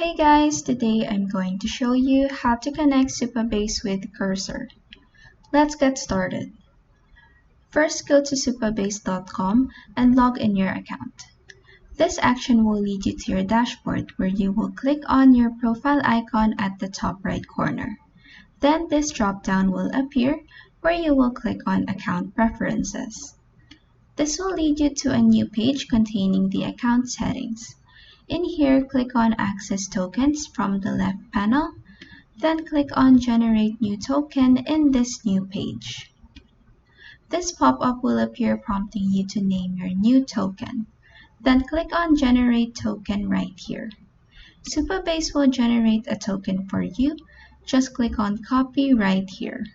Hey guys, today I'm going to show you how to connect Supabase with Cursor. Let's get started. First, go to supabase.com and log in your account. This action will lead you to your dashboard where you will click on your profile icon at the top right corner. Then this drop-down will appear where you will click on Account Preferences. This will lead you to a new page containing the account settings. In here, click on Access Tokens from the left panel, then click on Generate New Token in this new page. This pop-up will appear prompting you to name your new token. Then click on Generate Token right here. Supabase will generate a token for you. Just click on Copy right here.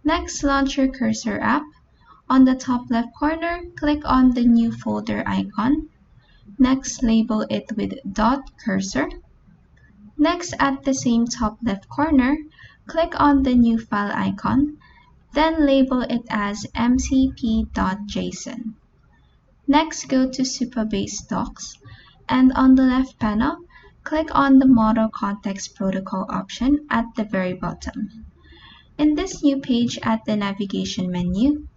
Next, launch your Cursor app. On the top left corner, click on the new folder icon. Next, label it with .cursor. Next, at the same top left corner, click on the new file icon, then label it as mcp.json. Next, go to Supabase Docs, and on the left panel, click on the Model Context Protocol option at the very bottom. In this new page at the navigation menu,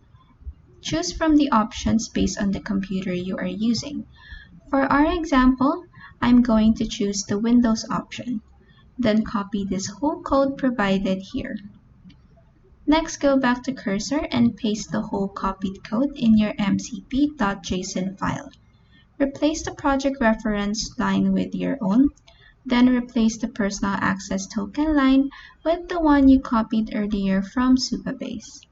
choose from the options based on the computer you are using. For our example, I'm going to choose the Windows option. Then copy this whole code provided here. Next, go back to Cursor and paste the whole copied code in your mcp.json file. Replace the project reference line with your own. Then replace the personal access token line with the one you copied earlier from Supabase.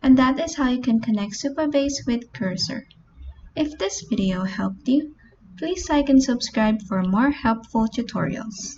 And that is how you can connect Supabase with Cursor. If this video helped you, please like and subscribe for more helpful tutorials.